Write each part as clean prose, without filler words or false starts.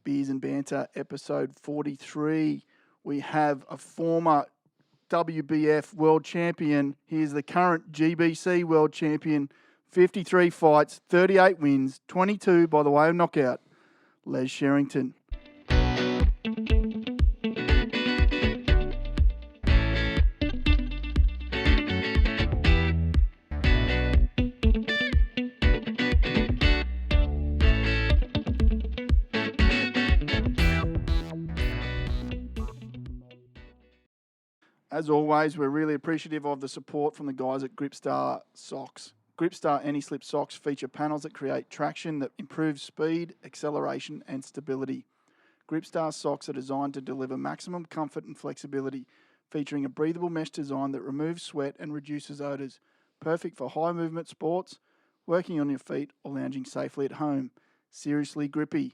Beers and Banter, episode 43. We have a former WBF World Champion. He is the current GBC World Champion. 53 fights, 38 wins, 22 by the way of knockout. Les Sherrington. As always, we're really appreciative of the support from the guys at Gripstar Socks. Gripstar anti-slip socks feature panels that create traction that improves speed, acceleration and stability. Gripstar socks are designed to deliver maximum comfort and flexibility, featuring a breathable mesh design that removes sweat and reduces odours. Perfect for high movement sports, working on your feet or lounging safely at home. Seriously grippy.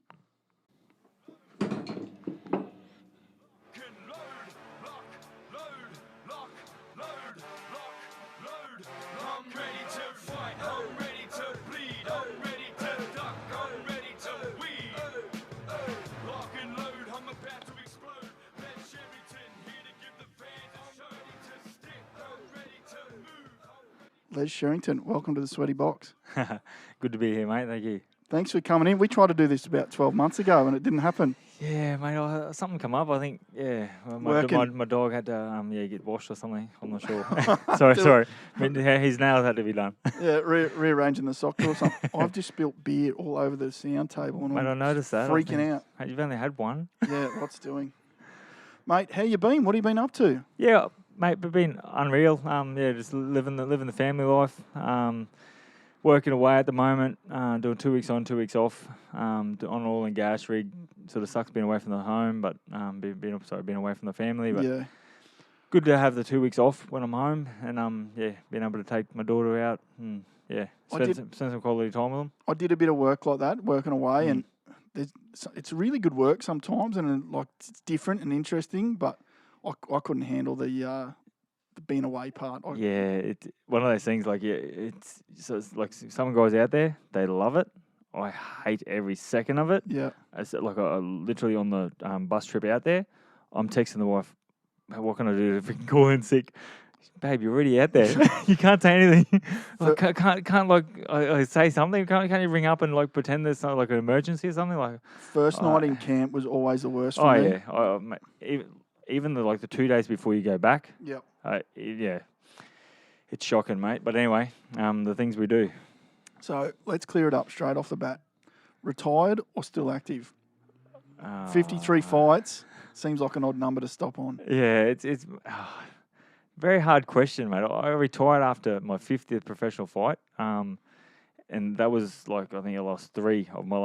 Les Sherrington, welcome to the Sweaty Box. Good to be here, mate. Thank you. Thanks for coming in. We tried to do this about 12 months ago and it didn't happen. Yeah, mate. Something come up. I think. Yeah, my dog had to get washed or something. I'm not sure. sorry. His nails had to be done. Yeah, rearranging the sock drawer or something. I've just spilt beer all over the sound table and mate, I noticed that. Freaking out. Mate, you've only had one. Yeah, what's doing? Mate, how you been? What have you been up to? Yeah, mate, we've been unreal. Just living the family life. Working away at the moment, doing 2 weeks on, 2 weeks off, on an oil and gas rig. Sort of sucks being away from the home, but being away from the family. But yeah, good to have the 2 weeks off when I'm home, and being able to take my daughter out and spend some quality time with them. I did a bit of work like that, working away, and it's really good work sometimes, and it's different and interesting. But I couldn't handle the being away part. It's one of those things. It's like some guys out there, they love it. I hate every second of it. Yeah, It's like literally on the bus trip out there, I'm texting the wife, "What can I do if we can call in sick?" Babe, you're already out there. You can't say anything. I say something. Can't you ring up and pretend there's not like an emergency or something? First night in camp was always the worst for me. Oh yeah. Even the 2 days before you go back. Yep. It's shocking, mate. But anyway, the things we do. So let's clear it up straight off the bat. Retired or still active? 53 fights seems like an odd number to stop on. Yeah, it's very hard question, mate. I retired after my 50th professional fight, and that was I think I lost 3 of my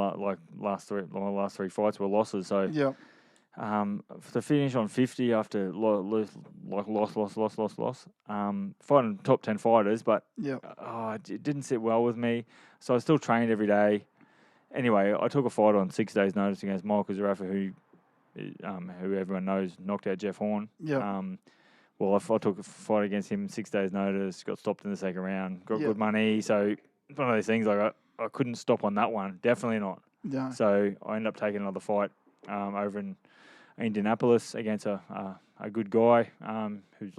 last 3 fights were losses. So yeah. To finish on 50 after loss, fighting top 10 fighters, but it didn't sit well with me. So I still trained every day. Anyway, I took a fight on 6 days' notice against Michael Zarafa, who everyone knows knocked out Jeff Horn. Yeah. I took a fight against him 6 days' notice, got stopped in the second round, got good money. So it's one of those things I couldn't stop on that one. Definitely not. Yeah. So I ended up taking another fight over in Indianapolis against a good guy who's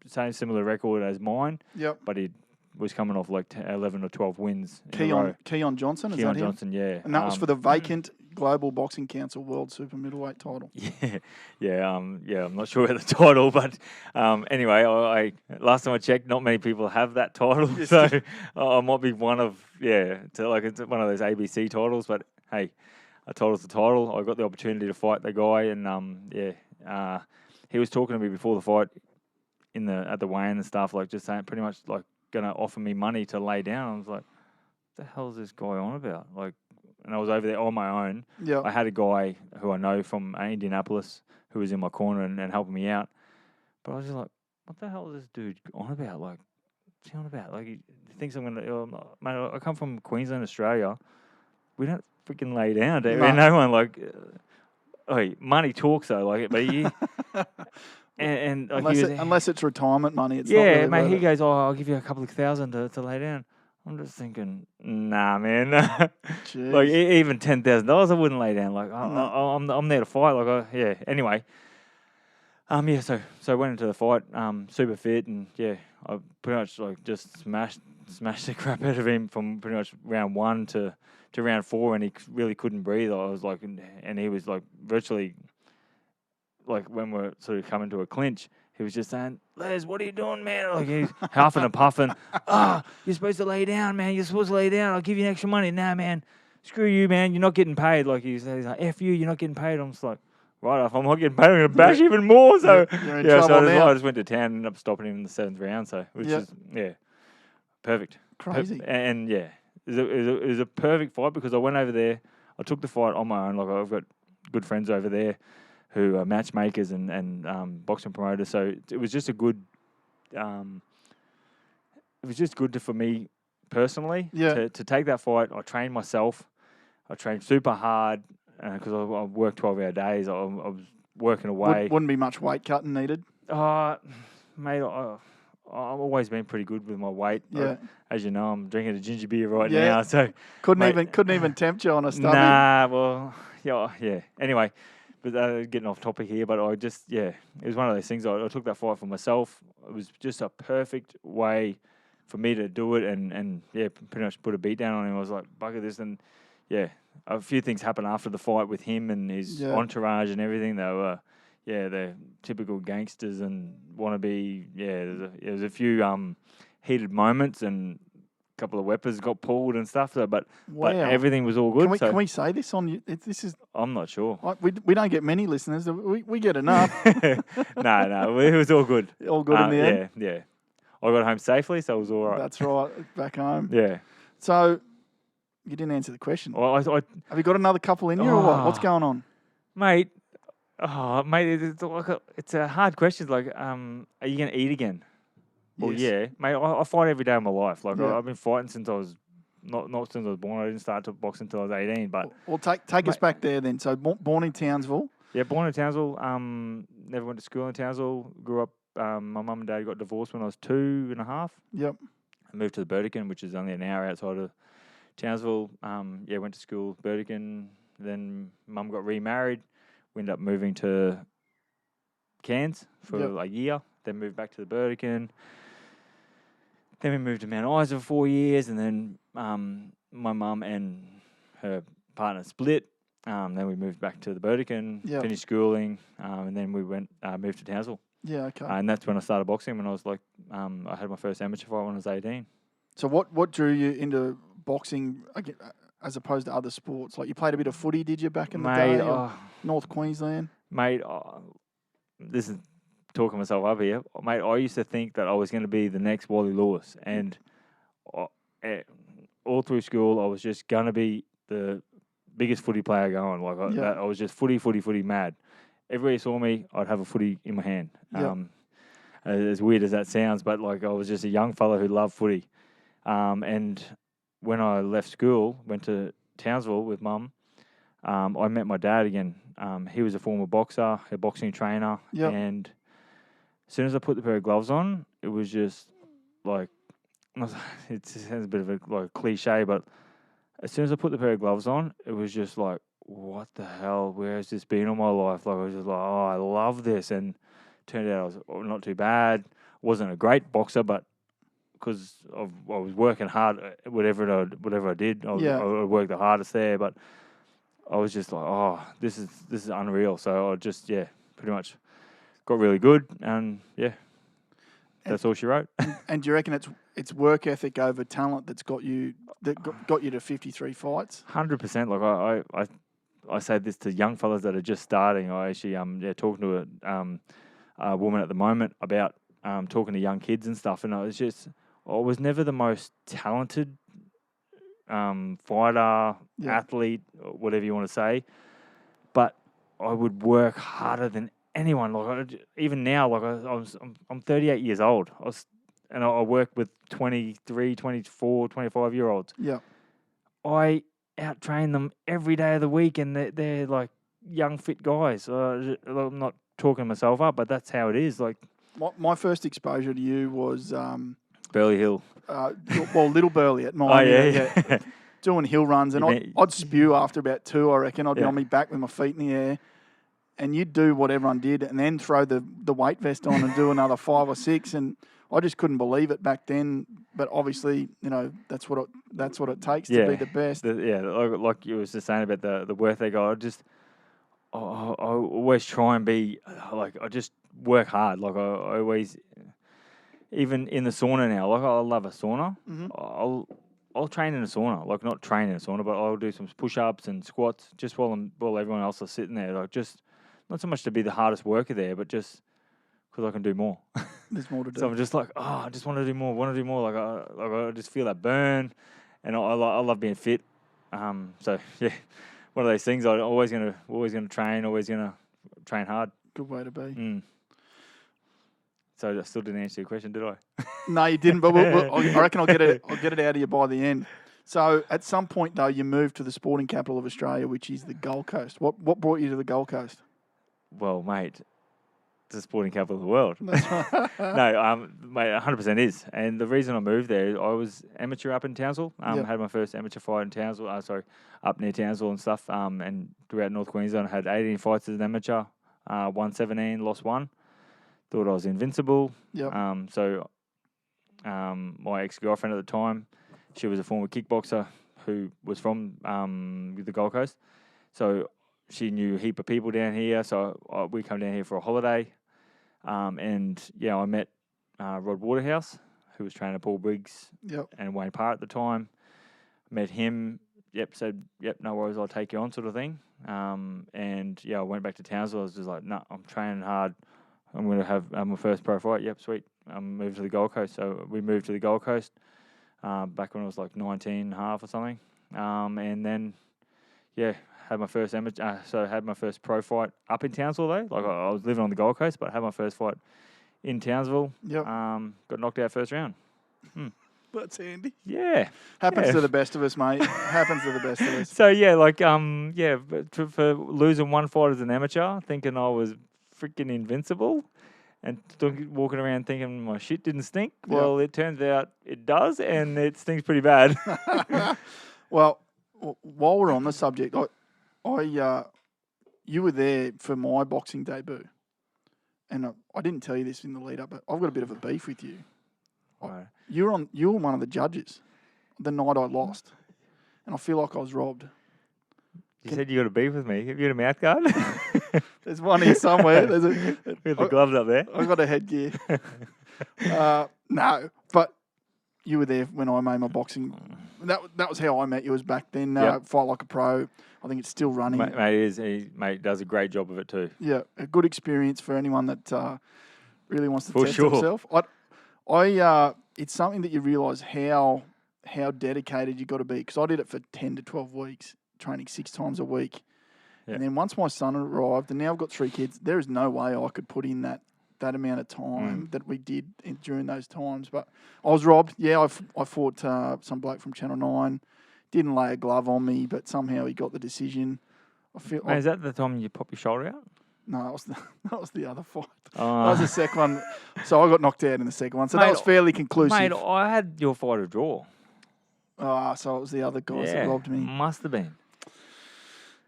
same similar record as mine. Yep. But he was coming off 11 or 12 wins. Keon Johnson, is that him? Keon Johnson, yeah. And that was for the vacant Global Boxing Council World Super Middleweight title. Yeah. I'm not sure about the title, but anyway, I last time I checked, not many people have that title, so I might be one of it's one of those ABC titles. But hey, a title's the title. I got the opportunity to fight the guy, and he was talking to me before the fight at the weigh-in and stuff, just saying pretty much going to offer me money to lay down. I was like, what the hell is this guy on about? And I was over there on my own. Yeah. I had a guy who I know from Indianapolis who was in my corner and helping me out. But I was just like, what the hell is this dude on about? What's he on about? He thinks I'm going to... mate, I come from Queensland, Australia. We don't freaking lay down. No one money talks though, but he... unless it's retirement money, it's not really mate. He goes, I'll give you a couple of thousand to lay down. I'm just thinking, nah, man. Jeez. Like even $10,000, I wouldn't lay down. Like No. I'm there to fight. Like yeah. Anyway, yeah. So I went into the fight, super fit, and yeah, I pretty much like just smashed the crap out of him from pretty much round 1 to round 4, and he really couldn't breathe. I was like, and he was like virtually like when we're sort of coming to a clinch. He was just saying, Les, what are you doing, man? Like he's huffing and puffing. You're supposed to lay down, man. You're supposed to lay down. I'll give you extra money. Nah, man. Screw you, man. You're not getting paid. Like he's like, F you, you're not getting paid. I'm just like, right off, I'm not getting paid. I'm going to bash even more. So you're in trouble now. I just went to town and ended up stopping him in the 7th round. So, which is, perfect. Crazy. And yeah, it was a perfect fight because I went over there. I took the fight on my own. Like I've got good friends over there who are matchmakers and boxing promoters. So it was just a good, for me personally to take that fight. I trained myself. I trained super hard because I worked 12-hour days. I was working away. Wouldn't be much weight cutting needed. Mate, I've always been pretty good with my weight. Yeah. As you know, I'm drinking a ginger beer right now. So couldn't even tempt you on a stomach. Nah, well, yeah. Anyway. But getting off topic here, but I just, it was one of those things. I took that fight for myself. It was just a perfect way for me to do it and pretty much put a beat down on him. I was like, bugger this. And, a few things happened after the fight with him and his entourage and everything. They were, they're typical gangsters and wannabe. There was a few heated moments and couple of weapons got pulled and stuff, but everything was all good. Can we say this on you? This is. I'm not sure. We don't get many listeners. We get enough. No, it was all good. All good in the end. Yeah. I got home safely, so it was all right. That's right. Back home. Yeah. So you didn't answer the question. Well, have you got another couple in you or what? What's going on, mate? It's a hard question. Like, are you going to eat again? Well, yes. Mate, I fight every day of my life. Like, I've been fighting since I was, not since I was born. I didn't start to box until I was 18. But well, take us back there then. So, born in Townsville. Yeah, born in Townsville. Never went to school in Townsville. Grew up, my mum and dad got divorced when I was 2.5. Yep. I moved to the Burdekin, which is only an hour outside of Townsville. Went to school, Burdekin. Then mum got remarried. We ended up moving to Cairns for a year. Then moved back to the Burdekin. Then we moved to Mount Isa for 4 years, and then my mum and her partner split. Then we moved back to the Burdekin, finished schooling, and then we moved to Townsville. Yeah, okay. And that's when I started boxing. When I was like, I had my first amateur fight when I was 18. So what drew you into boxing as opposed to other sports? Like you played a bit of footy, did you, back in the day? North Queensland? Mate, this is talking myself up here. Mate, I used to think that I was going to be the next Wally Lewis. And all through school, I was just going to be the biggest footy player going. Like I was just footy mad. Everybody saw me, I'd have a footy in my hand. As weird as that sounds, but like I was just a young fella who loved footy. And when I left school, went to Townsville with mum, I met my dad again. He was a former boxer, a boxing trainer, and as soon as I put the pair of gloves on, it was just like, it sounds a bit of a cliche, but as soon as I put the pair of gloves on, it was just like, what the hell? Where has this been all my life? Like I was just like, oh, I love this, and turned out I was not too bad. Wasn't a great boxer, but because I was working hard, whatever I did, I worked the hardest there. But I was just like, oh, this is unreal. So I just pretty much got really good, and that's all she wrote. And do you reckon it's work ethic over talent that's got you to 53 fights? 100%. Like I say this to young fellas that are just starting. I actually talking to a woman at the moment about talking to young kids and stuff, and I was never the most talented fighter, athlete, whatever you want to say, but I would work harder than anyone. Like even now, like I'm 38 years old. I work with 23, 24, 25-year-olds. Yeah. I out-train them every day of the week, and they're like young, fit guys. I'm not talking myself up, but that's how it is. Like my first exposure to you was Burley Hill. Little Burley at mine. yeah. Doing hill runs, and I'd spew after about 2, I reckon. I'd be on my back with my feet in the air, and you'd do what everyone did, and then throw the weight vest on and do another 5 or 6, and I just couldn't believe it back then. But obviously, that's what it takes to be the best. Like you were just saying about the work they got. I always try and be like, I just work hard. Like I always, even in the sauna now. Like I love a sauna. Mm-hmm. I'll train in a sauna, like not train in a sauna, but I'll do some push-ups and squats just while everyone else is sitting there. Like just not so much to be the hardest worker there, but just because I can do more. There's more to do. So I'm just like, I just want to do more. Like I just feel that burn, and I love being fit. So yeah, one of those things. I'm always gonna train. Always gonna train hard. Good way to be. Mm. So I still didn't answer your question, did I? No, you didn't. But I reckon I'll get it out of you by the end. So at some point though, you moved to the sporting capital of Australia, which is the Gold Coast. What brought you to the Gold Coast? Well, mate, it's the sporting capital of the world. That's right. No, mate, 100% is. And the reason I moved there, I was amateur up in Townsville. Had my first amateur fight in Townsville. Up near Townsville and stuff. And throughout North Queensland, I had 18 fights as an amateur. Won 17, lost 1. Thought I was invincible. Yep. My ex-girlfriend at the time, she was a former kickboxer who was from the Gold Coast. So she knew a heap of people down here. So we come down here for a holiday. I met Rod Waterhouse, who was training Paul Briggs and Wayne Parr at the time. Met him. Said, no worries, I'll take you on, sort of thing. I went back to Townsville. I was just like, no, I'm training hard. I'm going to have my first pro fight. Yep, sweet. Moved to the Gold Coast. So we moved to the Gold Coast back when I was like 19 and a half or something. And then, had my first had my first pro fight up in Townsville though. Like I was living on the Gold Coast, but I had my first fight in Townsville. Yep. Got knocked out first round. That's handy. Yeah. Happens to the best of us, mate. Happens to the best of us. So but for losing one fight as an amateur, thinking I was freaking invincible, and walking around thinking my shit didn't stink. Well, it turns out it does, and it stinks pretty bad. Well, while we're on the subject, you were there for my boxing debut, and I didn't tell you this in the lead up, but I've got a bit of a beef with you. Right. You were one of the judges the night I lost, and I feel like I was robbed. You said you got a beef with me. Have you got a mouth guard? There's one here somewhere. With the gloves up there. I got a headgear. No, but you were there when I made my boxing. That was how I met you. Was back then. Fight Like a Pro. I think it's still running. Mate does a great job of it too. Yeah, a good experience for anyone that really wants to test himself. It's something that you realise how dedicated you got to be, because I did it for 10 to 12 weeks, training 6 times a week. Yeah. And then once my son arrived, and now I've got 3 kids, there is no way I could put in that amount of time that we did during those times. But I was robbed. Yeah, I fought some bloke from Channel 9. Didn't lay a glove on me, but somehow he got the decision. Is that the time you pop your shoulder out? No, that was the other fight. That was the second one. So I got knocked out in the second one. So that was fairly conclusive. Mate, I had your fight a draw. So it was the other guys that robbed me. Must have been.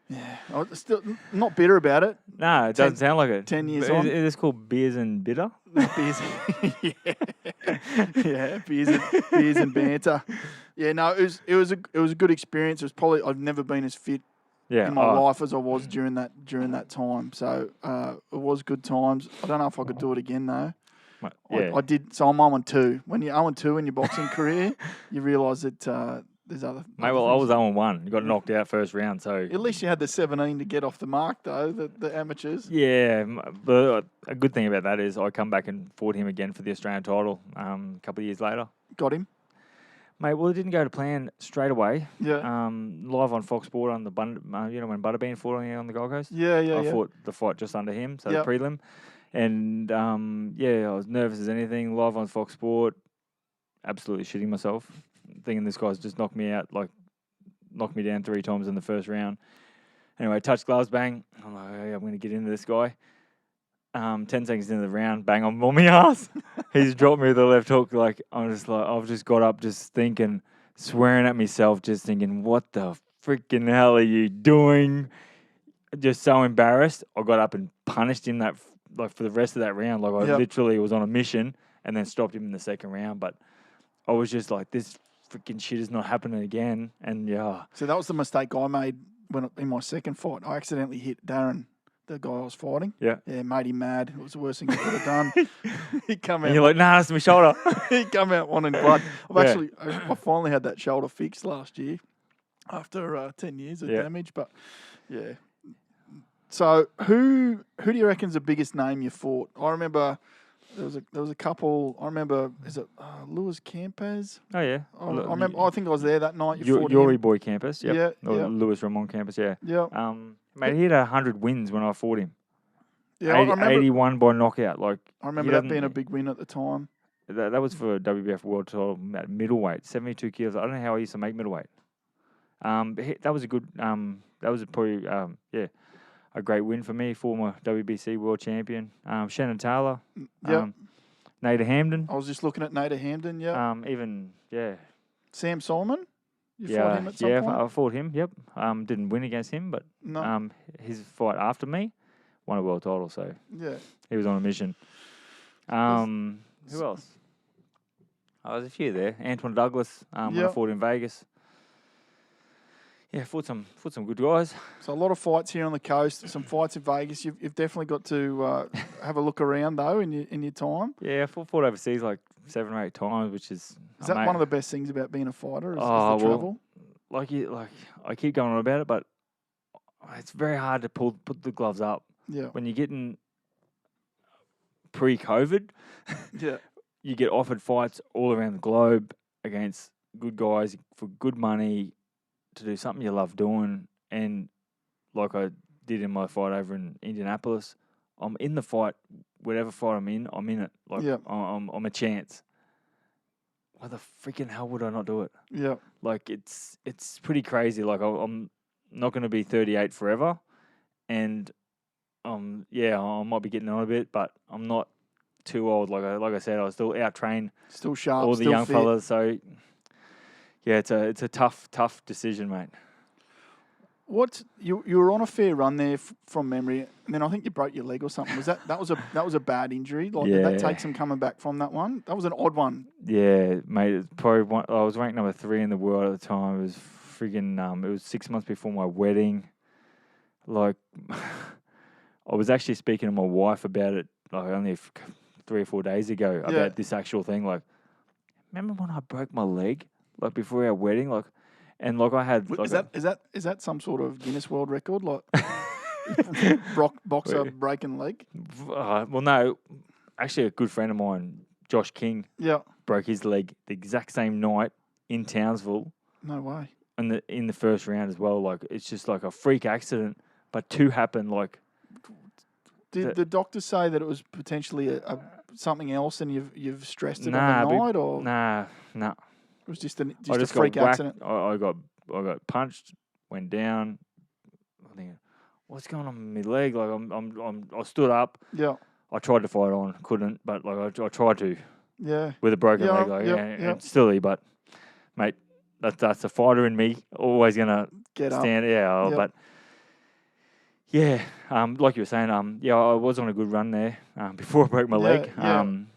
Yeah. I'm still not bitter about it. No, it doesn't sound like it. 10 years on. Is this called Beers and Bitter? Beers. Yeah, beers and banter. Yeah, no, it was a good experience. It was probably, I've never been as fit in my life as I was during that time. So it was good times. I don't know if I could do it again though. Yeah. I did. So I'm 0-2. When you're 0-2 in your boxing career, you realise that there's other. Mate, well, I was 0-1. You got knocked out first round, so at least you had the 17 to get off the mark, though. The amateurs. Yeah, but a good thing about that is I come back and fought him again for the Australian title. A couple of years later, got him. Mate, well, it didn't go to plan straight away. Yeah. Live on Fox Sport on the when Butterbean fought on the Gold Coast. Yeah. I fought the fight just under him, so the prelim. And, I was nervous as anything. Live on Fox Sport, absolutely shitting myself, thinking this guy's just knocked me out, knocked me down 3 times in the first round. Anyway, touch gloves, bang. I'm like, hey, I'm going to get into this guy. 10 seconds into the round, bang on my ass. He's dropped me with the left hook. Like, I've just got up just thinking, swearing at myself, just thinking, what the freaking hell are you doing? Just so embarrassed. I got up and punished him for the rest of that round. Like, I literally was on a mission and then stopped him in the second round. But I was just like, this freaking shit is not happening again. And yeah. So that was the mistake I made in my second fight. I accidentally hit Darren, the guy I was fighting. Yeah. Yeah, made him mad. It was the worst thing I could have done. He come out. And you're like, nah, that's my shoulder. He come out wanting blood. I finally had that shoulder fixed last year after 10 years of damage. But yeah. So who do you reckon's the biggest name you fought? I remember there was a couple. I remember, is it Luis Campos? Oh yeah. I remember. I think I was there that night. You fought Yuri him. Boy Campos. Yep. Yeah. Or Luis Ramon Campos. Yeah. Yeah. Mate, he had 100 wins when I fought him. Yeah, 81 by knockout. Like, I remember that being a big win at the time. That was for WBF World title at middleweight, 72 kilos. I don't know how I used to make middleweight. That was a good. That was probably a great win for me. Former WBC World Champion. Shannon Taylor. Nader Hamden. I was just looking at Nader Hamden. Yeah. Sam Solomon. You fought him at some point? I fought him. Yep. Didn't win against him, but his fight after me won a world title. So he was on a mission. Who else? There's a few there. Antoine Douglas. When I fought in Vegas. Yeah, fought some good guys. So a lot of fights here on the coast. Some fights in Vegas. You've definitely got to have a look around though in your time. Yeah, I fought overseas like 7 or 8 times, which is. Is that one of the best things about being a fighter? Is the travel? Like I keep going on about it, but it's very hard to put the gloves up. Yeah. When you're getting pre-COVID, you get offered fights all around the globe against good guys for good money to do something you love doing. And like I did in my fight over in Indianapolis, I'm in the fight. Whatever fight I'm in it. Like I'm a chance. Why the freaking hell would I not do it? Yeah. Like it's pretty crazy. Like I'm not going to be 38 forever, and I might be getting on a bit, but I'm not too old. Like I said, I was still out trained, still sharp, all the still young fit. fellas. So yeah, it's a tough decision, mate. You were on a fair run there from memory, and then I think you broke your leg or something. That was a bad injury? Like, did that take some coming back from that one? That was an odd one. Yeah, mate. It's probably one. I was ranked number 3 in the world at the time. It was friggin'. It was 6 months before my wedding. Like, I was actually speaking to my wife about it. Like only 3 or 4 days ago about this actual thing. Like, remember when I broke my leg? Like before our wedding, like. And like I had, like is that some sort of Guinness World Record, like boxer breaking leg? Well, no, actually, a good friend of mine, Josh King, broke his leg the exact same night in Townsville. No way. And in the first round as well, like it's just like a freak accident, but 2 happened. Like, did the doctors say that it was potentially something else, and you've stressed it on the night, or nah. It was just a freak accident. I got punched, went down. I'm thinking, what's going on with my leg? Like I stood up. Yeah. I tried to fight on, couldn't. But like I tried to. Yeah. With a broken leg, like it's silly, but mate, that's a fighter in me. Always gonna stand. Yeah. But yeah, like you were saying, I was on a good run there before I broke my leg. And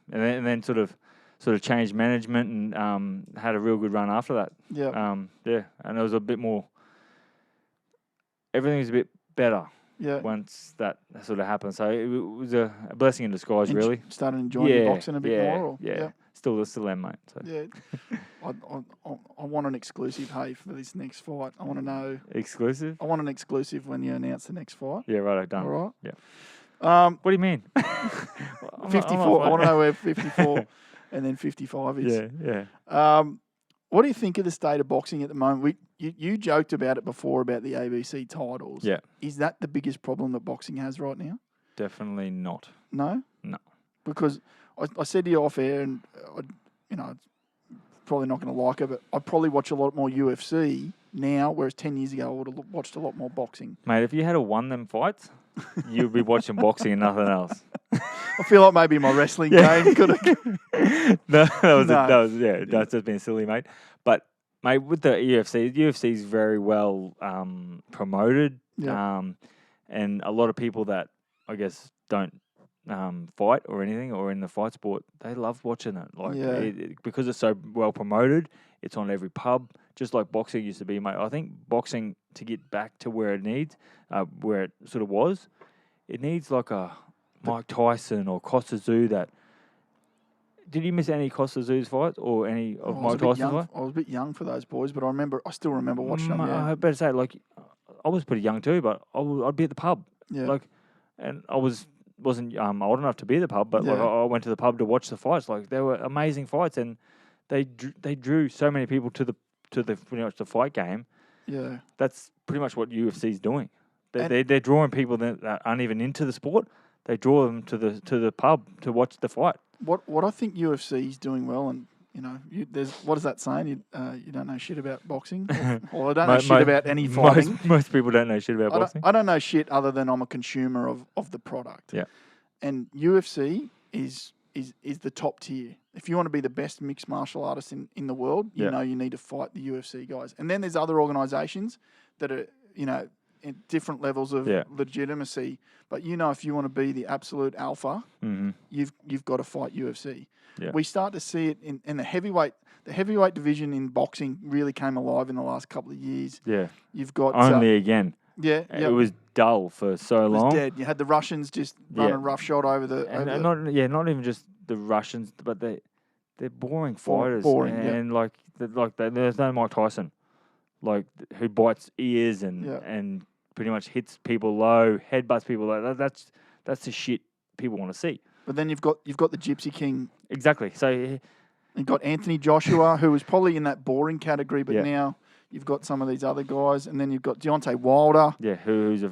then sort of changed management and had a real good run after that. Yeah. And it was a bit more. Everything was a bit better. Yeah. Once that sort of happened, so it was a blessing in disguise, really. Started enjoying boxing a bit more. Or? Yeah. Still am, mate. So. Yeah. I want an exclusive, hey, for this next fight. I want to know. Exclusive? I want an exclusive when you announce the next fight. Yeah, right. Done. All right. Yeah. What do you mean? 54. I want to know where 54 and then 55 is. Yeah. What do you think of the state of boxing at the moment? You joked about it before about the ABC titles. Yeah. Is that the biggest problem that boxing has right now? Definitely not. No? No. Because I said to you off air, and probably not going to like it, but I probably watch a lot more UFC now, whereas 10 years ago I would have watched a lot more boxing. Mate, if you had won them fights, you'd be watching boxing and nothing else. I feel like maybe my wrestling game could have. That's just being silly, mate. But mate, with the UFC is very well promoted. Yeah. And a lot of people that I guess don't fight or anything or in the fight sport, they love watching it. Like because it's so well promoted, it's on every pub, just like boxing used to be, mate. I think boxing, to get back to where it needs, where it sort of was, it needs like a Mike Tyson or Tszyu. That did you miss any Tszyu's fights or any of Mike Tyson's fights? I was a bit young for those boys, but I still remember watching them. Yeah. I better say, like, I was pretty young too, but I'd be at the pub, and I wasn't old enough to be at the pub, but like I went to the pub to watch the fights. Like, they were amazing fights, and they drew so many people to the pretty much the fight game. Yeah, that's pretty much what UFC's doing. They're drawing people that aren't even into the sport. They draw them to the pub to watch the fight. What I think UFC's doing well, and what is that saying? You don't know shit about boxing. Or I don't know shit about any fighting. Most people don't know shit about boxing. I don't know shit other than I'm a consumer of the product. Yeah. And UFC is the top tier. If you want to be the best mixed martial artist in the world, you know you need to fight the UFC guys. And then there's other organisations that are, in different levels of legitimacy. But if you want to be the absolute alpha, you've got to fight UFC. Yeah. We start to see it in the heavyweight. The heavyweight division in boxing really came alive in the last couple of years. Yeah. You've got again. Yeah. It was dull for so long. It was dead. You had the Russians just running roughshod over the. Not even just the Russians, but they're boring fighters. And there's no Mike Tyson, like, who bites ears and pretty much hits people low, headbutts people low. That's the shit people want to see. But then you've got the Gypsy King. Exactly. So you've got Anthony Joshua, who was probably in that boring category, but now you've got some of these other guys, and then you've got Deontay Wilder. Yeah, who's a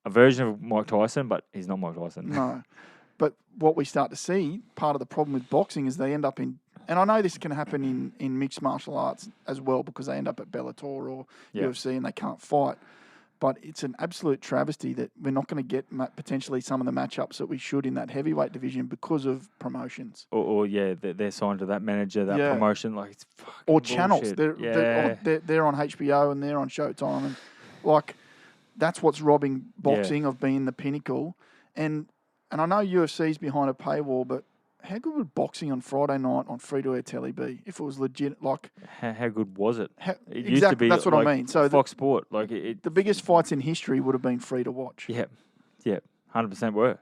version of Mike Tyson, but he's not Mike Tyson. No. But what we start to see, part of the problem with boxing is they end up in, and I know this can happen in mixed martial arts as well, because they end up at Bellator or UFC and they can't fight. But it's an absolute travesty that we're not going to get potentially some of the matchups that we should in that heavyweight division because of promotions. Or they're signed to that manager, that promotion. Like, it's fucking or bullshit. Channels. They're on HBO and they're on Showtime. And, like, that's what's robbing boxing of being the pinnacle. And I know UFC's behind a paywall, but how good would boxing on Friday night on free-to-air telly be if it was legit? Like, how good was it? It used to be. That's what I mean. So Fox Sport, the biggest fights in history would have been free to watch. Yeah, 100% were.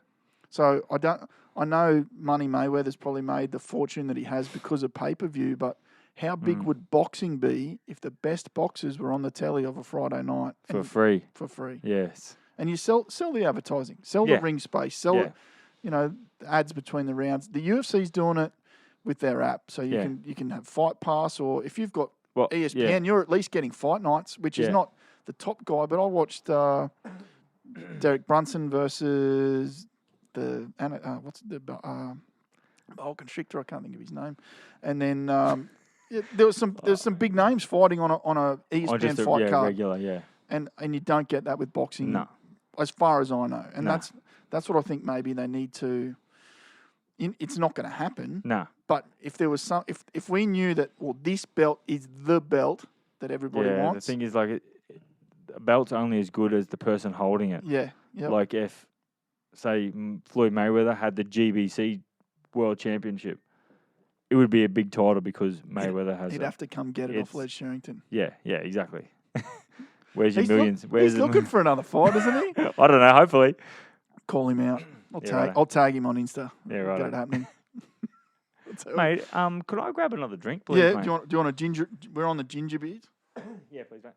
So I know Money Mayweather's probably made the fortune that he has because of pay-per-view, but how big would boxing be if the best boxers were on the telly of a Friday night for free? For free, yes. And you sell the advertising, sell the ring space, sell it. Ads between the rounds. The UFC's doing it with their app, so you can have Fight Pass, or if you've got ESPN, you're at least getting Fight Nights, which is not the top guy. But I watched Derek Brunson versus the boa constrictor. I can't think of his name. And then there was some big names fighting on a ESPN fight card. Regular, and you don't get that with boxing. No. As far as I know, and that's what I think maybe they need to. It's not going to happen. No. But if there was if we knew that, well, this belt is the belt that everybody wants. The thing is, like, a belt's only as good as the person holding it. Yeah. Yep. Like, if, say, Floyd Mayweather had the GBC World Championship, it would be a big title because Mayweather has it. He'd have to come get it off Les Sherrington. Yeah, exactly. Where's your millions? He's looking for another fight, isn't he? I don't know. Hopefully, call him out. I'll tag him on Insta. Yeah, right. Get it happening. Mate, could I grab another drink, please? Yeah. Mate? Do you want a ginger? We're on the ginger beers. Yeah, please, mate.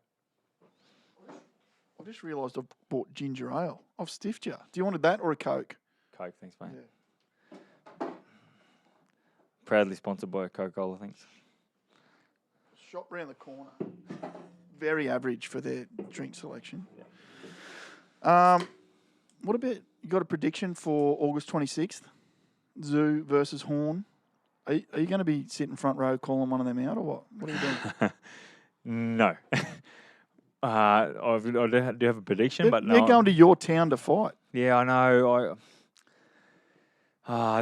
I just realised I've bought ginger ale. I've stiffed you. Do you want that or a Coke? Coke, thanks, mate. Yeah. Proudly sponsored by Coca-Cola, thanks. Shop round the corner. Very average for their drink selection. Yeah. What about, you got a prediction for August 26th? Tszyu versus Horn. Are you going to be sitting front row calling one of them out or what? What are you doing? No. I do have a prediction, but they're no. going to your town to fight. Yeah, I know.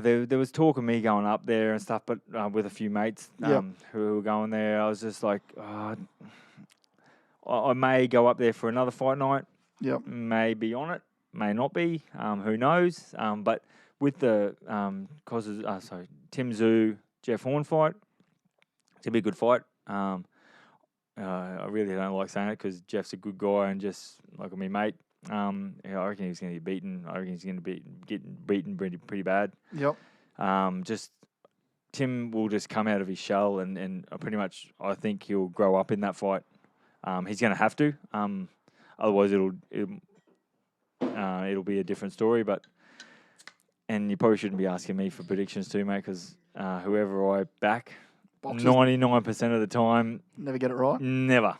There was talk of me going up there and stuff, but with a few mates who were going there, I was just like, I may go up there for another fight night. Yep. May be on it, may not be. Who knows? But with the Tim Tszyu, Jeff Horn fight, it's gonna be a good fight. I really don't like saying it because Jeff's a good guy and just like my mate. I reckon he's going to get beaten. I reckon he's going to get beaten pretty bad. Yep. Just Tim will just come out of his shell and pretty much I think he'll grow up in that fight. He's going to have to. Otherwise it'll be a different story. And you probably shouldn't be asking me for predictions too, mate, because whoever I back, 99% of the time, never get it right. Never.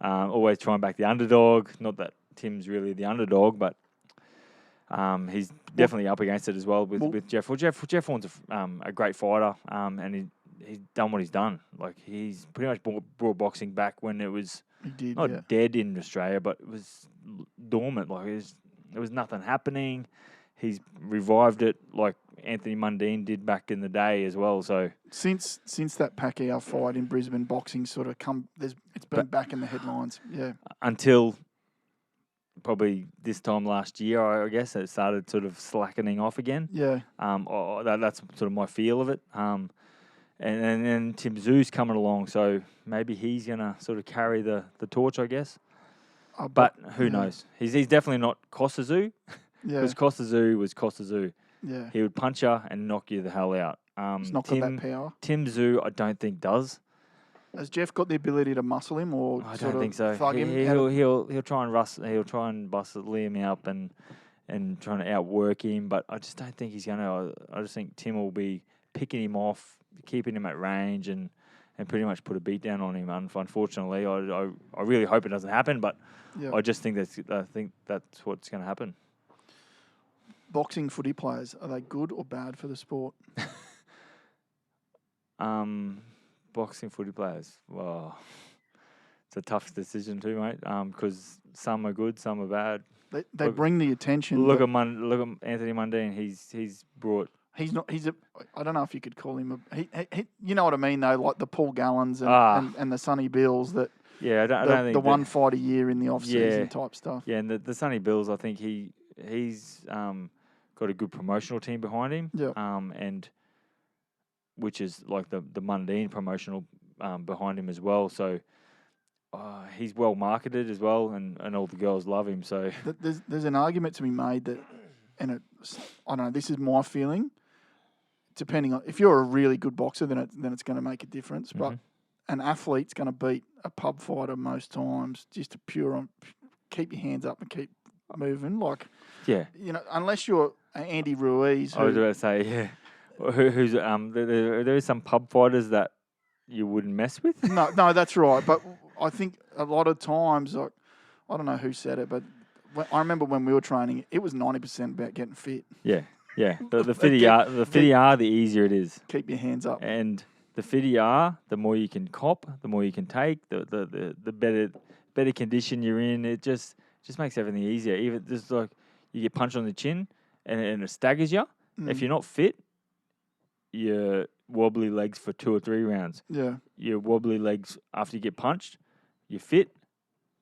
Always try and back the underdog. Not that Tim's really the underdog, but he's definitely up against it as well with Jeff. Well, Jeff Horn's a great fighter, and he's done what he's done. Like he's pretty much brought boxing back when it was dead in Australia, but it was dormant. Like there was nothing happening. He's revived it like Anthony Mundine did back in the day as well. So since that Pacquiao fight in Brisbane, boxing sort of it's been back in the headlines. Yeah. Until probably this time last year, I guess it started sort of slackening off again. Yeah. That's sort of my feel of it. And then Tim Tszyu's coming along, so maybe he's gonna sort of carry the torch, I guess. But who knows? He's definitely not Costa Tszyu. Yeah. Because Costa Tszyu was Costa Tszyu. Yeah. He would punch you and knock you the hell out. He's not got that power. Tim Tszyu, I don't think does. Has Jeff got the ability to muscle him, or I sort don't think so. Thug him? He'll try and bustle Liam up and trying to outwork him, but I just don't think he's gonna. I just think Tim will be picking him off, keeping him at range, and pretty much put a beat down on him. Unfortunately, I really hope it doesn't happen, but I just think that's what's going to happen. Boxing footy players, are they good or bad for the sport? Boxing footy players, well, it's a tough decision too, mate. Because some are good, some are bad. They bring the attention. Look at Anthony Mundine. He's brought. He's not. I don't know if you could call him a. He you know what I mean though, like the Paul Gallons and the Sonny Bills that. Yeah, I don't think the one fight a year in the off season type stuff. Yeah, and the Sonny Bills, I think he's got a good promotional team behind him. Yeah. And which is like the Mundine promotional behind him as well. So he's well marketed as well, and all the girls love him. So there's an argument to be made that, and I don't know. This is my feeling. Depending on if you're a really good boxer, then it's going to make a difference. But an athlete's going to beat a pub fighter most times just to keep your hands up and keep moving. Like, yeah, unless you're Andy Ruiz. I was about to say, yeah. Who's there is some pub fighters that you wouldn't mess with. No, that's right. But I think a lot of times, like, I don't know who said it, but I remember when we were training, it was 90% about getting fit. Yeah. The fitter you are, the easier it is. Keep your hands up. And the fitter you are, the more you can cop, the more you can take, the better condition you're in. It just makes everything easier. Even just like you get punched on the chin and it staggers you. If you're not fit, your wobbly legs for 2 or 3 rounds. Yeah. Your wobbly legs after you get punched, you're fit,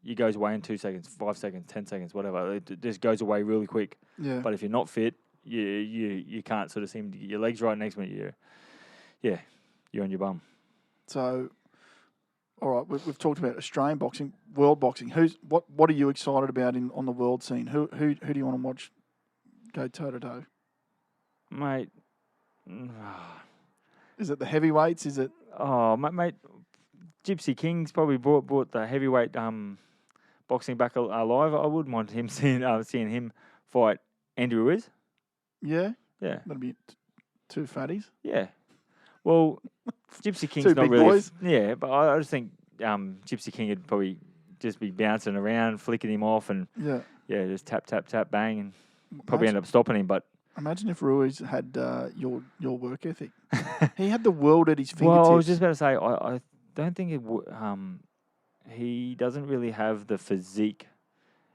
it goes away in 2 seconds, 5 seconds, 10 seconds, whatever. It just goes away really quick. Yeah. But if you're not fit, you can't sort of seem to get your legs right. Next minute, you're on your bum. So, all right, we've talked about Australian boxing, world boxing. What are you excited about on the world scene? Who do you want to watch go toe to toe? Mate. Is it the heavyweights? Is it? Oh, mate, Gypsy King's probably brought the heavyweight boxing back alive. I wouldn't mind him seeing him fight Andrew Ruiz. Yeah. Yeah. That'd be 2 fatties. Yeah. Well, Gypsy King's 2 not big really. boys. Yeah, but I just think Gypsy King would probably just be bouncing around, flicking him off, and just tap, tap, tap, bang, and probably end up stopping him. But imagine if Ruiz had your work ethic. He had the world at his fingertips. Well, I was just about to say, I don't think he doesn't really have the physique.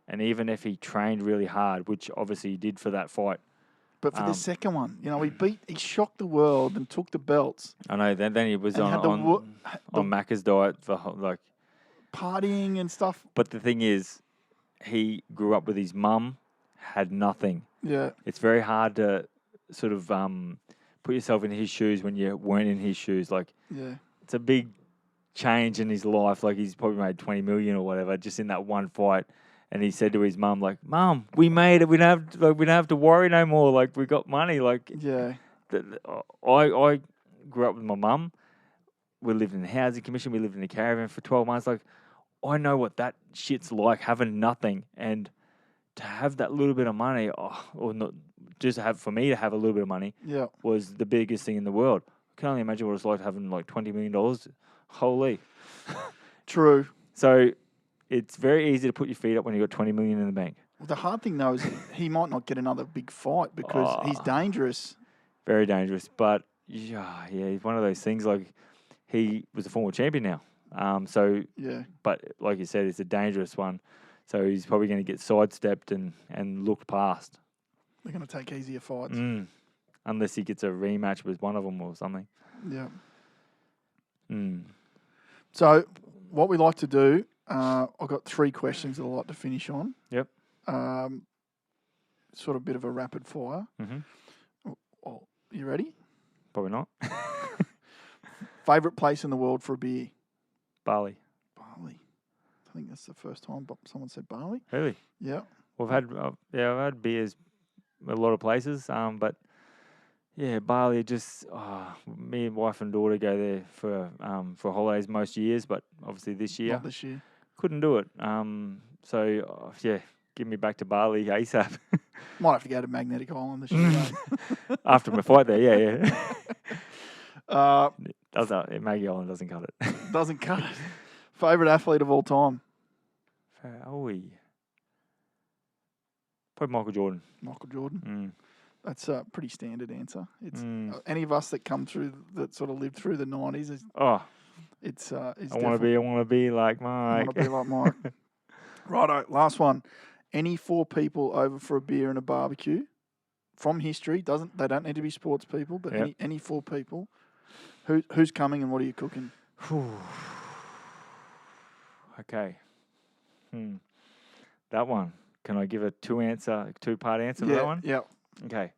And even if he trained really hard, which obviously he did for that fight. But for the second one, he shocked the world and took the belts. I know. Then he was And had on Macca's diet for partying and stuff. But the thing is, he grew up with his mum, had nothing. Yeah. It's very hard to sort of put yourself in his shoes when you weren't in his shoes. Like, it's a big change in his life. Like, he's probably made 20 million or whatever just in that one fight. And he said to his mum, like, "Mum, we made it. We don't have to worry no more. Like, we got money." Like, I grew up with my mum. We lived in the housing commission. We lived in a caravan for 12 months. Like, I know what that shit's like, having nothing, and to have that little bit of money, or not, just for me to have a little bit of money, was the biggest thing in the world. I can only imagine what it's like having like $20 million. Holy, true. So. It's very easy to put your feet up when you've got 20 million in the bank. Well, the hard thing, though, is he might not get another big fight because he's dangerous. Very dangerous. But, he's one of those things. Like, he was a former champion now. But, like you said, it's a dangerous one. So, he's probably going to get sidestepped and looked past. They're going to take easier fights. Unless he gets a rematch with one of them or something. Yeah. So, what we like to do... I've got 3 questions that I'd like to finish on. Yep. Sort of a bit of a rapid fire. Oh, you ready? Probably not. Favourite place in the world for a beer? Bali. Bali. I think that's the first time someone said Bali. Really? Yeah. Well, I've had beers a lot of places, but Bali. Just me and wife and daughter go there for holidays most years, but obviously this year. Not this year. Couldn't do it. Give me back to Bali ASAP. Might have to go to Magnetic Island this year. After my fight there, Maggie Island doesn't cut it. Doesn't cut it. Favourite athlete of all time? Probably Michael Jordan. Michael Jordan. That's a pretty standard answer. It's any of us that come through, that sort of lived through the 90s. I want to be like Mike. I want to be like Mike. Righto, last one. Any 4 people over for a beer and a barbecue from history? They don't need to be sports people, but any 4 people. Who's coming and what are you cooking? Okay. That one. Can I give a 2-part answer for that one? Yeah. Okay.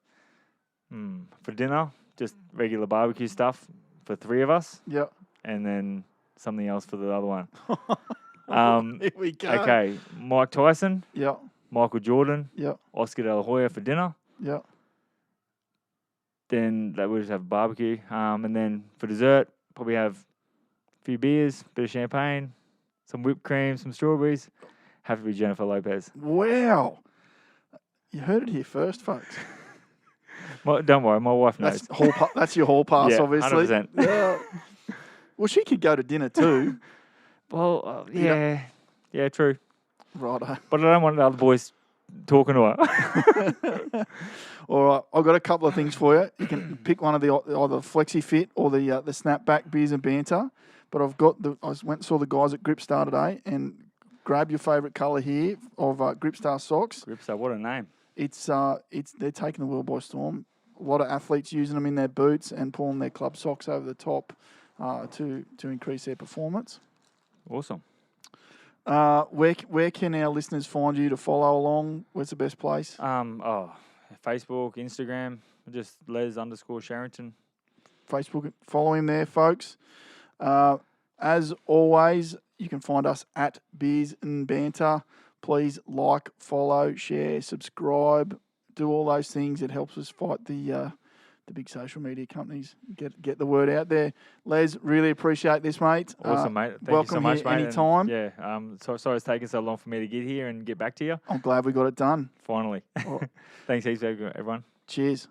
For dinner, just regular barbecue stuff for 3 of us. Yep. And then something else for the other one. Here we go. Okay. Mike Tyson. Yep. Michael Jordan. Yep. Oscar De La Hoya for dinner. Yep. Then we'll just have barbecue. And then for dessert, probably have a few beers, bit of champagne, some whipped cream, some strawberries. Have to be Jennifer Lopez. Wow. You heard it here first, folks. Don't worry, my wife knows. That's your hall pass, obviously. 100%. Yeah. Well, she could go to dinner too. Well, yeah, true. Righto. But I don't want the other boys talking to her. All right, I've got a couple of things for you. You can pick one of the either Flexi Fit or the Snapback Beers and Banter. But I went and saw the guys at Gripstar today and grab your favourite colour here of Gripstar socks. Gripstar, what a name! They're taking the world by storm. A lot of athletes using them in their boots and pulling their club socks over the top to increase their performance. Awesome. Where can our listeners find you to follow along? Where's the best place? Facebook, Instagram, just Les_Sherrington. Facebook, follow him there, folks. As always, you can find us at Beers and Banter. Please like, follow, share, subscribe, do all those things. It helps us fight the big social media companies. Get the word out there. Les, really appreciate this, mate. Awesome, mate. Thank you so much, mate. Anytime. Sorry it's taken so long for me to get here and get back to you. I'm glad we got it done. Finally. Thanks heaps, everyone. Cheers.